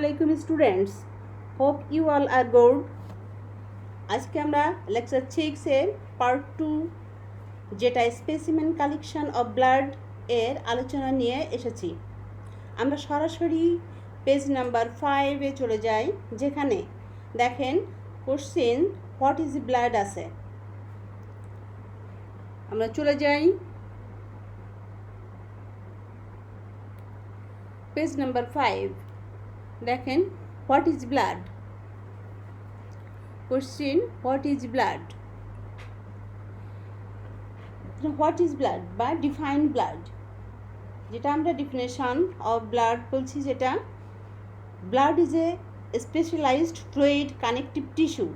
Assalamualaikum students, hope you all are good. আজকে আমরা lecture 6 এর পার্ট 2 যেটা স্পেসিমেন কালেকশন অফ ব্লাড এর আলোচনা নিয়ে এসেছি। আমরা সরাসরি পেজ নাম্বার 5 এ চলে যাই, যেখানে দেখেন কোশ্চেন হোয়াট ইজ ব্লাড আছে। আমরা চলে যাই পেজ নাম্বার 5। দেখেন what is blood. Question what is blood. What is blood বা ডিফাইন ব্লাড, যেটা আমরা ডিফিনেশন অফ ব্লাড বলছি, যেটা blood is a specialized fluid connective tissue.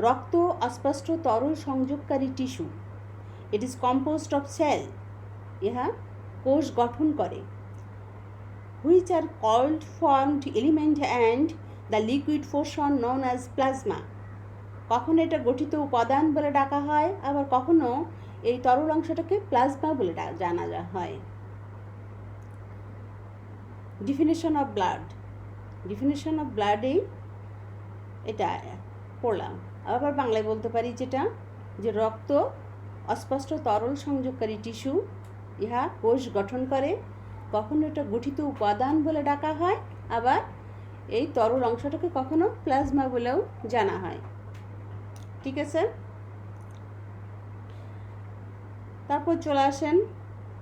রক্ত অস্পষ্ট তরল সংযোগকারী টিস্যু। It is composed of cell. ইহা কোষ গঠন করে। which are called formed element and the liquid portion known as plasma. কখনো এটা গঠিত উপাদান বলে ডাকা হয়, আবার কখনো এই তরল অংশটাকে প্লাজমা বলে জানা হয়। Definition of blood. Definition of ব্লাডেই এটা পড়লাম। আবার বাংলায় বলতে পারি যেটা যে রক্ত অস্পষ্ট তরল সংযোগকারী টিস্যু, ইহা কোষ গঠন করে। কখনো এটা গঠিত উপাদান বলে ডাকা হয়, আবার এই তরল অংশটাকে কখনো প্লাজমা বলেও জানা হয়। ঠিক আছে, তারপর চলে আসেন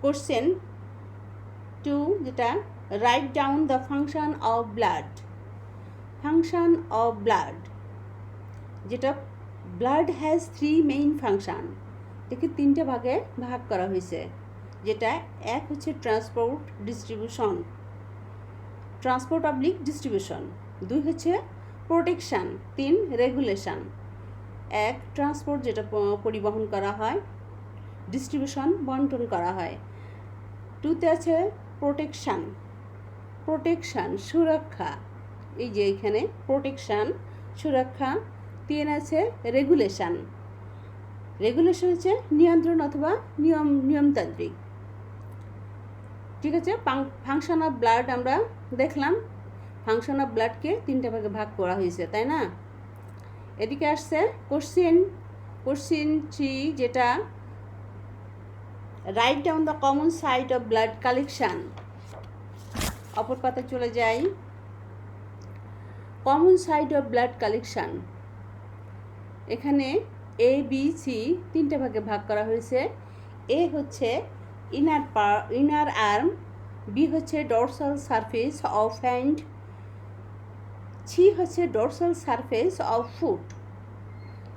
কোশ্চেন 2, যেটা write down the function of blood. Function of blood, যেটা ব্লাড হ্যাজ 3 মেইন ফাংশন। একে 3টে ভাগে ভাগ করা হয়েছে, যেটা এক হচ্ছে transport distribution, transport oblique distribution. 2 হচ্ছে প্রোটেকশান, 3 রেগুলেশন। এক ট্রান্সপোর্ট, যেটা পরিবহন করা হয়, ডিস্ট্রিবিউশন বন্টন করা হয়। 2তে আছে প্রোটেকশান, প্রোটেকশান সুরক্ষা, এই যে এখানে প্রোটেকশান সুরক্ষা। 3 আছে রেগুলেশন, রেগুলেশন হচ্ছে নিয়ন্ত্রণ অথবা নিয়মতান্ত্রিক। ঠিক আছে, ফাংশন অফ ব্লাড আমরা দেখলাম। ফাংশন অফ ব্লাডকে 3টে ভাগে ভাগ করা হয়েছে, তাই না? এদিকে আসছে কোশ্চেন 3, যেটা write down the common site of blood collection. অপর পাতায় চলে যাই। Common site of blood collection, এখানে এ বি সি 3টে ভাগে ভাগ করা হয়েছে। এ হচ্ছে ইনার আর্ম, বি হচ্ছে dorsal surface of hand, C হচ্ছে dorsal surface of foot.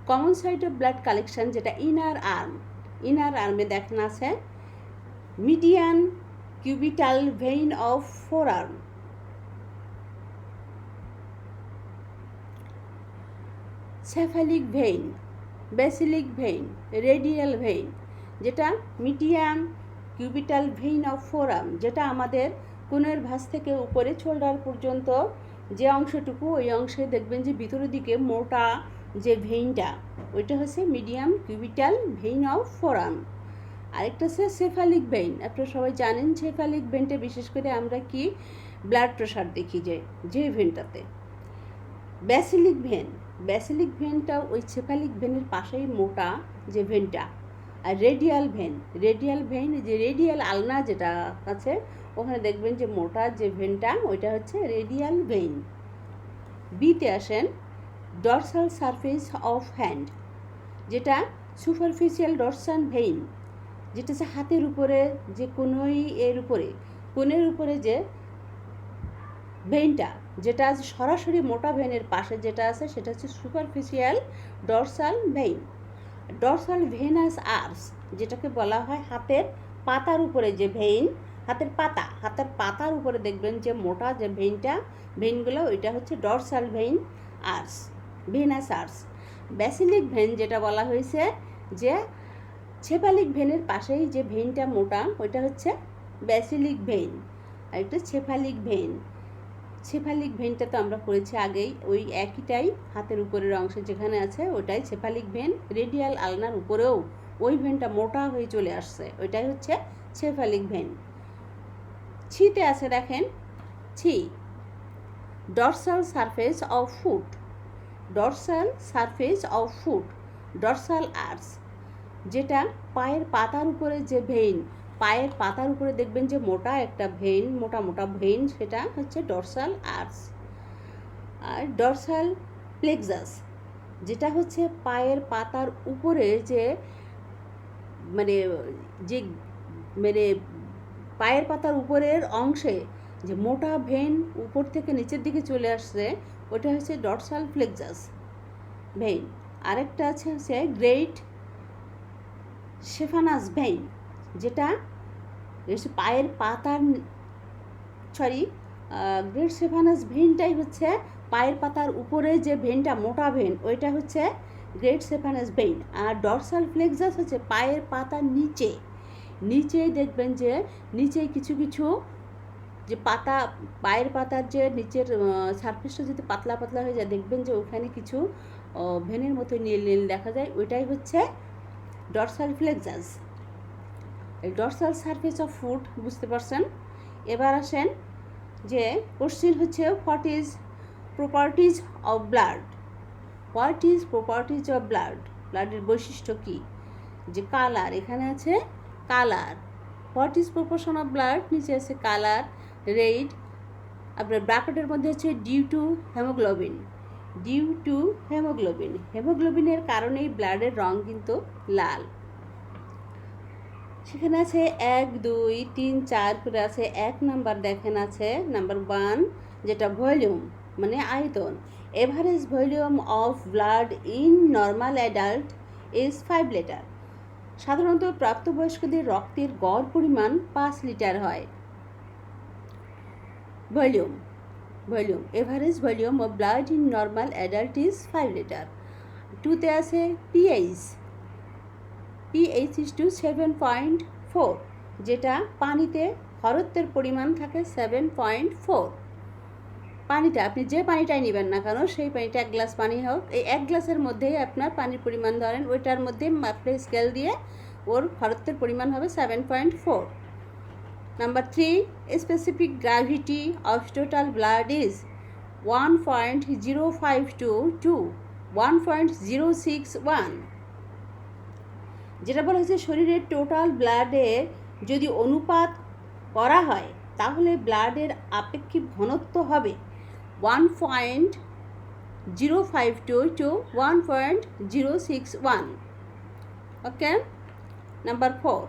Common site of blood collection, যেটা ইনার আর্ম। ইনার আর্মে দেখেন আছে median cubital vein of forearm, cephalic vein, basilic vein, radial vein. যেটা medium cubital vein of forearm, যেটা আমাদের কোণের ভাঁজ থেকে উপরে শোল্ডার পর্যন্ত যে অংশটুকু, ওই অংশে দেখবেন যে ভিতরের দিকে মোটা যে ভেইনটা, ওইটা হচ্ছে মিডিয়াম কিউবিটাল ভেইন অফ ফোরআর্ম। আরেকটা হচ্ছে সেফালিক ভেইন। আপনারা সবাই জানেন সেফালিক ভেইনটা বিশেষ করে আমরা কি ব্লাড প্রেশার দেখি যে ভেইনটাতে। ব্যাসিলিক ভেন, ব্যাসিলিক ভেনটা ওই সেফালিক ভেনের পাশেই মোটা যে ভেনটা। আর রেডিয়াল ভেন, রেডিয়াল ভেন যে রেডিয়াল আলনা যেটা আছে, ওখানে দেখবেন যে মোটা যে ভেনটা, ওইটা হচ্ছে রেডিয়াল ভেন। বিতে আসেন ডরসাল সারফেস অফ হ্যান্ড, যেটা সুপারফিশিয়াল ডরসাল ভেইন, যেটা হচ্ছে হাতের উপরে যে কোণের উপরে যে ভেইনটা, যেটা আছে সরাসরি মোটা ভেনের পাশে যেটা আছে, সেটা হচ্ছে superficial dorsal vein. Dorsal venous arch, যেটাকে বলা হয় হাতের পাতার উপরে যে ভেইন, হাতের পাতার উপরে দেখবেন যে মোটা যে ভেইনগুলো, ওইটা হচ্ছে ডরসাল ভেইন আর্স, ভেনাস আর্স। ব্যাসিলিক ভেন, যেটা বলা হয়েছে যে সেফালিক ভেনের পাশেই যে ভেইনটা মোটা, ওইটা হচ্ছে ব্যাসিলিক ভেইন। আর একটা সেফালিক ভেইন, সেফালিক ভেনটা তো আমরা পড়েছি আগেই, ওই একইটাই হাতের উপরের অংশে যেখানে আছে ওটাই সেফালিক ভেন। রেডিয়াল আলনার উপরেও ওই ভেনটা মোটা হয়ে চলে আসছে, ওইটাই হচ্ছে সেফালিক ভেন। ছিতে আছে দেখেন C, dorsal surface of foot, dorsal surface of foot, dorsal arch, যেটা পায়ের পাতার উপরে যে ভেইন, পায়ের পাতার উপরে দেখবেন যে মোটা একটা ভেইন, মোটা মোটা ভেইন, সেটা হচ্ছে ডরসাল আর্স। আর ডরসাল প্লেক্সাস, যেটা হচ্ছে পায়ের পাতার উপরে যে মানে যে মানে পায়ের পাতার উপরের অংশে যে মোটা ভেইন উপর থেকে নিচের দিকে চলে আসছে, ওটা হচ্ছে ডরসাল প্লেক্সাস ভেইন। আরেকটা হচ্ছে গ্রেট সেফানাস ভেইন, যেটা পায়ের পাতার গ্রেট সেফানাস ভেইনটাই হচ্ছে পায়ের পাতার উপরে যে ভেইনটা, মোটা ভেইন, ওইটা হচ্ছে গ্রেট সেফানাস ভেইন। আর ডরসাল প্লেক্সাস হচ্ছে পায়ের পাতার নিচে, নিচেই দেখবেন যে নিচে কিছু কিছু যে পাতা, পায়ের পাতার যে নিচের সারফেসটা যদি পাতলা পাতলা হয়ে যায়, দেখবেন যে ওখানে কিছু ভেনের মতো নীল নীল দেখা যায়, ওইটাই হচ্ছে ডরসাল প্লেক্সাস। এই ডরসাল সারফেস অফ ফুট বুঝতে পারছেন। এবার আসেন যে কোশ্চেন হচ্ছে what is properties of blood, what is properties of blood, ব্লাডের বৈশিষ্ট্য কী? যে কালার, এখানে আছে colour, what is proportion of blood, নিচে আছে কালার রেড, আপনার ব্র্যাকেটের মধ্যে হচ্ছে due to haemoglobin, due to haemoglobin, হেমোগ্লোবিনের কারণেই ব্লাডের রং কিন্তু লাল। সেখানে আছে 1 2 3 4 করে আছে। 1 নাম্বার দেখেন আছে নাম্বার 1, যেটা ভলিউম মানে আয়তন, average volume of blood in normal adult is 5 litre, সাধারণত প্রাপ্তবয়স্কদের রক্তের গড় পরিমাণ 5 লিটার হয়। Volume, volume, average volume of blood in normal adult is 5 litre. 2তে আছে পিএইচ, পিএইচ ইজ টু 7.4, যেটা পানিতে হরত্বের পরিমাণ থাকে 7.4। পানিটা আপনি যে পানিটাই নেবেন না কেন, সেই পানিটা 1 গ্লাস পানি হোক, এই 1 গ্লাসের মধ্যেই আপনার পানির পরিমাণ ধরেন, ওইটার মধ্যে আপনি স্কেল দিয়ে ওর হরত্বের পরিমাণ হবে 7.4। Number 3, specific gravity of total blood is 1.052 to 1.061, যেটা বলা হয়েছে শরীরের টোটাল ব্লাডে যদি অনুপাত করা হয় তাহলে ব্লাডের আপেক্ষিক ঘনত্ব হবে 1.052 to 1.061। ওকে। নাম্বার 4,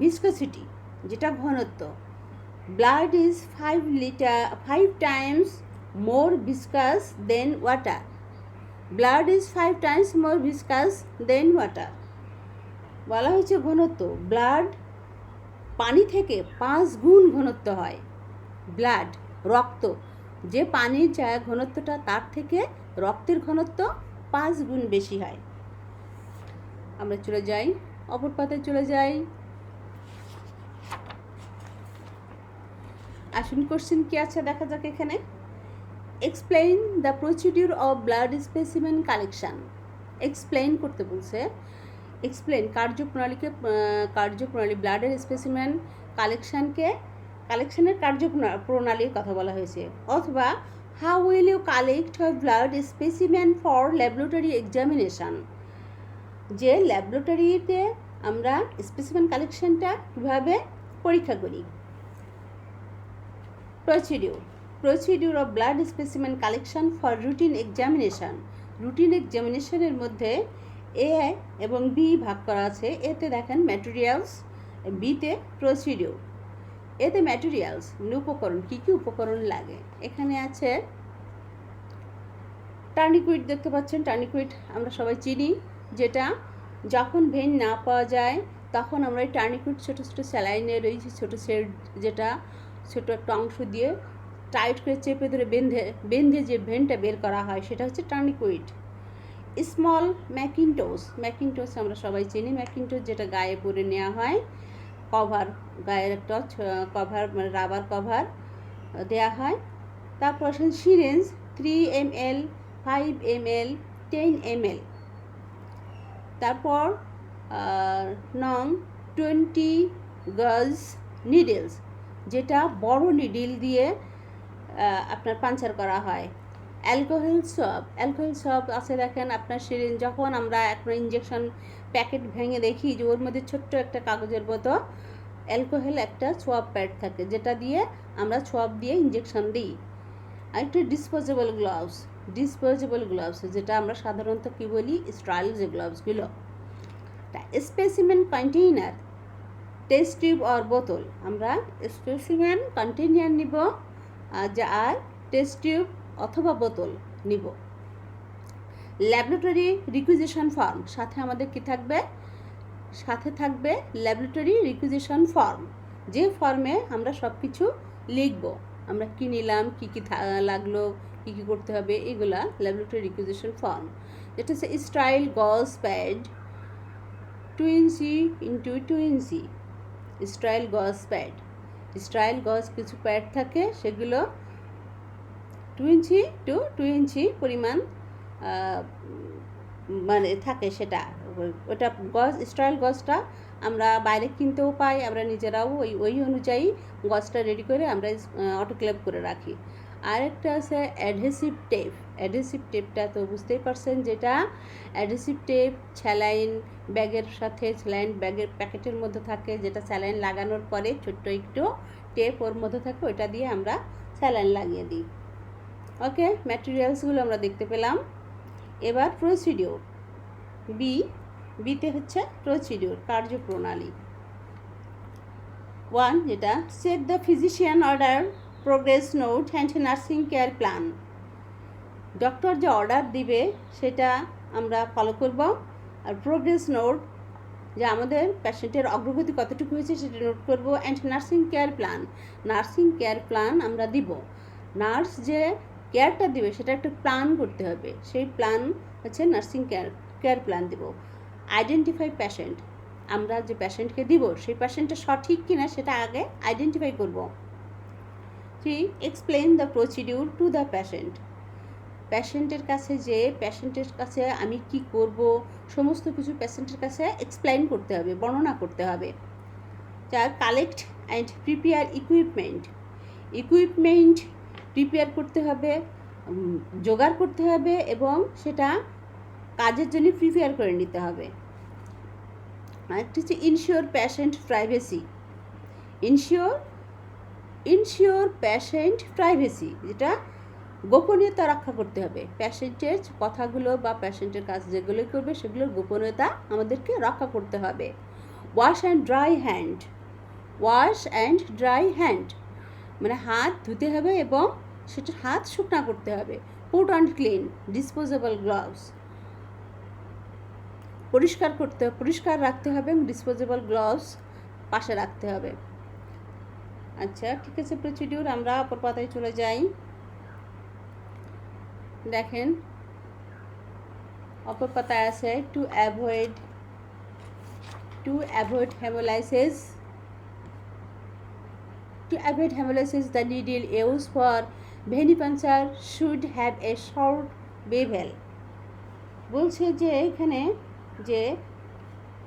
ভিসকসিটি, যেটা ঘনত্ব, blood is 5 times more viscous than water, blood is 5 times more viscous than water। বলা হয়েছে ঘনত্ব, ব্লাড পানি থেকে 5 গুণ ঘনত্ব হয়, ব্লাড রক্ত, যে পানির যা ঘনত্বটা তার থেকে রক্তের ঘনত্ব 5 গুণ বেশি হয়। আমরা চলে যাই অপর পাতায়, চলে যাই। আসুন কোশ্চেন কি আছে দেখা যাক এখানে। Explain the procedure of blood specimen collection, explain করতে বলছে, এক্সপ্লেইন কার্যপ্রণালী, ব্লাডের স্পেসিমেন কালেকশনের কার্যপ্রণালীর কথা বলা হয়েছে। অথবা how will you collect blood specimen for laboratory examination, যে ল্যাবরেটরিতে আমরা স্পেসিমেন কালেকশনটা কীভাবে পরীক্ষা করি। Procedure of blood specimen collection for routine examination, routine এক্সামিনেশনের মধ্যে এ এবং বি ভাগ করা আছে। এতে দেখেন ম্যাটেরিয়ালস, বিতে প্রসিডিউর। এতে ম্যাটেরিয়ালস মানে উপকরণ, কী কী উপকরণ লাগে। এখানে আছে টার্নিকুইট, দেখতে পাচ্ছেন টার্নিকুইট আমরা সবাই চিনি, যেটা যখন ভেন না পাওয়া যায় তখন আমরা এই টার্নিকুইট ছোটো ছোটো স্যালাইনের ওই ছোটো সেট, যেটা ছোটো একটা অংশ দিয়ে টাইট করে চেপে ধরে বেঁধে যে ভেনটা বের করা হয় সেটা হচ্ছে টার্নিকুইট। স্মল ম্যাকিনটোস আমরা সবাই চিনি, ম্যাকিনটোস যেটা গায়ে পরে নেওয়া হয়, কভার, গায়ের একটা কভার মানে রাবার কভার দেওয়া হয়। তারপর সিরিঞ্জ 3 ml, 5 ml, 10 ml। তারপর নং 20 গজ নিডলস, যেটা বড় নিডিল দিয়ে আপনার পাঞ্চার করা হয়। অ্যালকোহল সোয়াব আছে, দেখেন আপনার সিরিঞ্জ, যখন আমরা একটা ইঞ্জেকশন প্যাকেট ভেঙে দেখি যে ওর মধ্যে ছোট্ট একটা কাগজের মতো অ্যালকোহল একটা সোয়াব প্যাড থাকে, যেটা দিয়ে আমরা সোয়াব দিয়ে ইঞ্জেকশন দিই। আর একটা ডিসপোজেবল গ্লাভস যেটা আমরা সাধারণত কী বলি, স্টাইল যে গ্লাভসগুলো। স্পেসিমেন কন্টেইনার, টেস্ট টিউব আর বোতল, আমরা স্পেসিমেন কন্টেইনার নিব আর টেস্ট টিউব অথবা বোতল নিব। ল্যাবরেটরি রিকুইজিশন ফর্ম, সাথে আমাদের কি থাকবে, সাথে থাকবে ল্যাবরেটরি রিকুইজিশন ফর্ম, যে ফর্মে আমরা সব কিছু লিখব, আমরা কি নিলাম, কি কি লাগলো, কি কি করতে হবে, এগুলা ল্যাবরেটরি রিকুইজিশন ফর্ম। যেটা হচ্ছে স্টাইল গজ প্যাড 2 ইঞ্চি ইন্টু 2 ইঞ্চি, স্টাইল গজ কিছু প্যাড থাকে, সেগুলো 2 ইঞ্চি টু 2 ইঞ্চি পরিমাণ মানে থাকে, সেটা ওটা স্টাইল গজটা আমরা বাইরে কিনতেও পাই, আমরা নিজেরাও ওই অনুযায়ী গজটা রেডি করে আমরা অটোক্লেভ করে রাখি। আরেকটা আছে অ্যাডহেসিভ টেপটা তো বুঝতেই পারছেন, যেটা অ্যাডহেসিভ টেপ স্যালাইন ব্যাগের সাথে, স্যালাইন ব্যাগের প্যাকেটের মধ্যে থাকে, যেটা স্যালাইন লাগানোর পরে ছোট্ট একটু টেপ ওর মধ্যে থাকে, ওইটা দিয়ে আমরা স্যালাইন লাগিয়ে দিই। ওকে, ম্যাটেরিয়ালসগুলো আমরা দেখতে পেলাম। এবার প্রসিডিওর, বিতে হচ্ছে প্রসিডিওর, কার্যপ্রণালী। 1, যেটা set the physician order, progress note and nursing care plan. Doctor যে অর্ডার দিবে সেটা আমরা ফলো করব, আর প্রোগ্রেস নোট, যে আমাদের পেশেন্টের অগ্রগতি কতটুকু হয়েছে সেটা নোট করব, অ্যান্ড নার্সিং কেয়ার প্ল্যান আমরা দিব। নার্স যে কেয়ারটা দিবে সেটা একটা প্ল্যান করতে হবে, সেই প্ল্যান হচ্ছে নার্সিং কেয়ার প্ল্যান দিব। আইডেন্টিফাই পেশেন্ট, আমরা যে পেশেন্টকে দিব সেই পেশেন্টটা সঠিক কিনা সেটা আগে আইডেন্টিফাই করব। 3, explain the procedure to the পেশেন্টের কাছে আমি কি করব সমস্ত কিছু পেশেন্টের কাছে এক্সপ্লেইন করতে হবে, বর্ণনা করতে হবে। 4, collect and prepare equipment prepare করতে হবে, জোগাড় করতে হবে, এবং সেটা কাজের জন্য প্রিপেয়ার করে নিতে হবে। আরেকটা হচ্ছে ইনশিওর পেশেন্ট প্রাইভেসি, যেটা গোপনীয়তা রক্ষা করতে হবে। পেশেন্টের কথাগুলো বা পেশেন্টের কাজ যেগুলো করবে সেগুলোর গোপনীয়তা আমাদেরকে রক্ষা করতে হবে। ওয়াশ অ্যান্ড ড্রাই হ্যান্ড, মানে হাত ধুতে হবে এবং সেটা হাত শুকনা করতে হবে। Put and clean disposable gloves, পরিষ্কার রাখতে হবে এবং ডিসপোজেবল গ্লাভস পাশে রাখতে হবে। আচ্ছা, ঠিক আছে, প্রসিডিউর আমরা অপর পাতায় চলে যাই। দেখেন অপর পাতায় আছে to avoid haemolysis, the needle used for venipuncture should have a short bevel। বলছে যে এখানে যে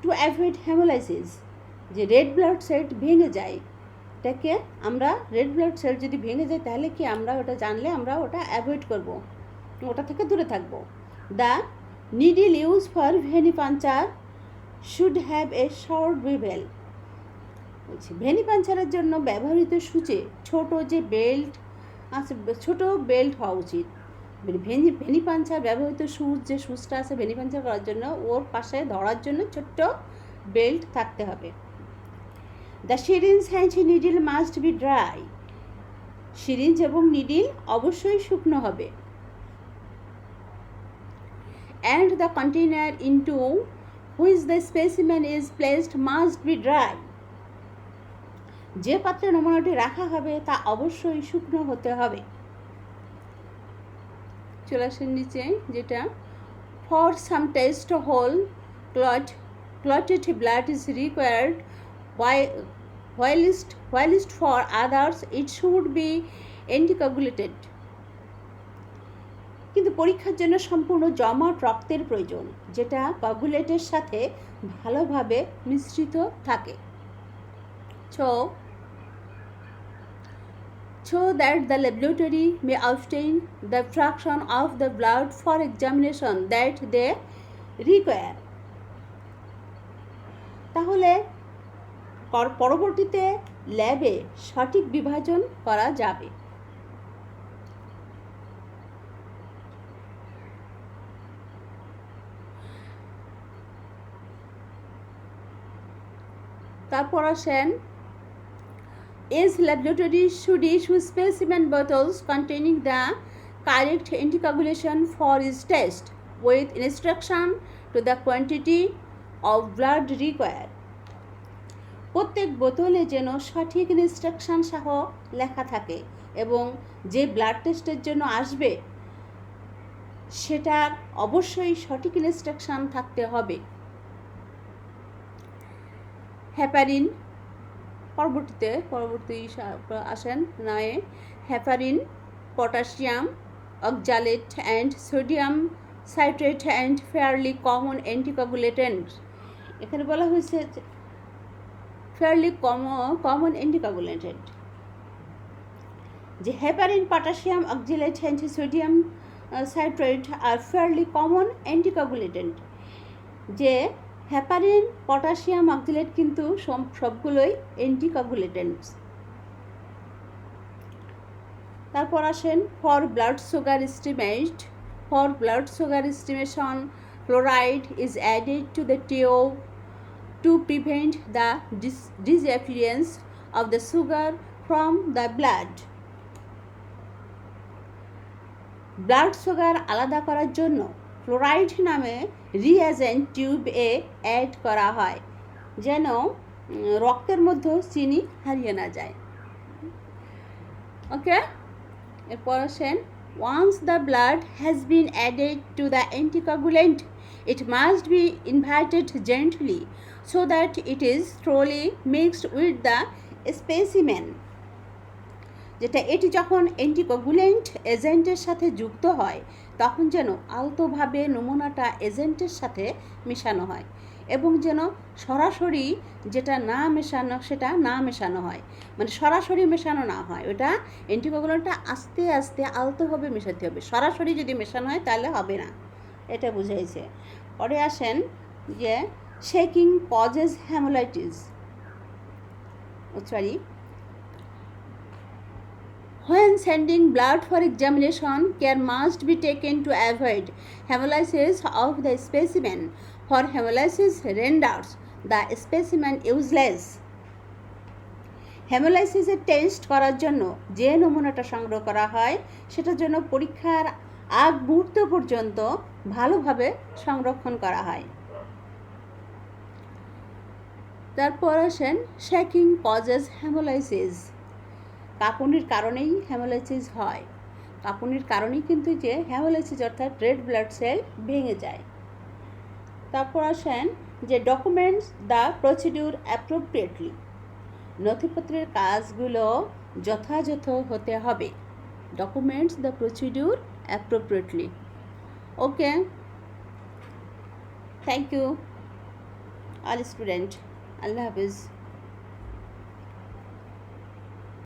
টু অ্যাভয়েড হেমোলাইসিস, যে রেড ব্লাড সেল ভেঙে যায়, এটাকে আমরা রেড ব্লাড সেল যদি ভেঙে যায় তাহলে কি আমরা ওটা জানলে আমরা ওটা অ্যাভয়েড করব, ওটা থেকে দূরে থাকব। The needle use for venipuncture should have a short bevel, বলছি ভেনিপাঞ্চারের জন্য ব্যবহৃত সূচে ছোট বেল্ট হওয়া উচিত। ভেনিপাঞ্চার ব্যবহৃত যে সুচটা আছে ভেনিপাঞ্চার করার জন্য, ওর পাশে ধরার জন্য ছোট্ট বেল্ট থাকতে হবে। The syringe and needle must be dry, syringe এবং নিডল অবশ্যই শুকনো হবে। And the container into which the specimen is placed must be dry, যে পাত্রে নমুনাটি রাখা হবে তা অবশ্যই শুকনো হতে হবে। চলে আসেন নিচে, যেটা for some test whole clotted blood is required, whilst for others it should be anticoagulated। কিন্তু পরীক্ষার জন্য সম্পূর্ণ জমাট রক্তের প্রয়োজন, যেটা কোয়াগুলেটের সাথে ভালোভাবে মিশ্রিত থাকে। so that the laboratory may obtain the fraction of the blood for examination that they require. তাহলে পরবর্তীতে ল্যাবে সঠিক বিভাজন করা যাবে। তারপর আসেন, each laboratory should issue specimen bottles containing the correct anticoagulation for its test with instruction to the quantity of blood required. প্রত্যেক বোতলে যেন সঠিক ইনস্ট্রাকশন সহ লেখা থাকে এবং যে ব্লাড টেস্টের জন্য আসবে সেটার অবশ্যই সঠিক ইনস্ট্রাকশন থাকতে হবে। হেপারিন পরবর্তী আসেন নয়, heparin, potassium oxalate and sodium citrate and fairly common anticoagulant. এখানে বলা হয়েছে fairly common anticoagulant, যে heparin, potassium oxalate and sodium citrate are fairly common anticoagulant, যে heparin, potassium oxalate কিন্তু সবগুলোই anticoagulants। তারপর আসেন for blood sugar estimation chloride is added to the tube to prevent the disappearance of the sugar from the blood. Blood sugar আলাদা করার জন্য fluoride নামে reagent টিউবে অ্যাড করা হয় যেন রক্তের মধ্যে চিনি হারিয়ে না যায়। ওকে, এরপর আসেন, once the blood has been added to the anticoagulant, it must be inverted gently so that it is thoroughly mixed with the specimen. যেটা এটি যখন অ্যান্টিকোয়াগুলেন্ট এজেন্টের সাথে যুক্ত হয় তখন যেন আলতোভাবে নমুনাটা এজেন্টের সাথে মেশানো হয় এবং যেন সরাসরি যেটা না মেশানো সেটা না মেশানো হয়, মানে সরাসরি মেশানো না হয়, ওটা অ্যান্টিকোয়াগুলেন্টটা আস্তে আস্তে আলতোভাবে মেশাতে হবে। সরাসরি যদি মেশানো হয় তাহলে হবে না, এটা বুঝাইছে। পরে আসেন যে shaking causes hemolysis. When sending blood for examination, care must be taken to avoid hemolysis of the specimen, for hemolysis renders the specimen useless. হেমোলাইসিসের টেস্ট করার জন্য যে নমুনাটা সংগ্রহ করা হয় সেটার জন্য পরীক্ষার আগ মুহূর্ত পর্যন্ত ভালোভাবে সংরক্ষণ করা হয়। তারপর আসেন শেকিং কজেস হেমোলাইসিস। কাঁপুনির কারণেই হেমোলাইসিস হয়, কাঁপুনির কারণেই কিন্তু যে হেমোলাইসিস অর্থাৎ রেড ব্লাড সেল ভেঙে যায়। তারপর আসেন যে ডকুমেন্টস দ্য প্রসিডিউর অ্যাপ্রোপ্রিয়েটলি, নথিপত্রের কাজগুলো যথাযথ হতে হবে। Documents the procedure appropriately. Okay, thank you all student. আল্লাহ হাফিজ।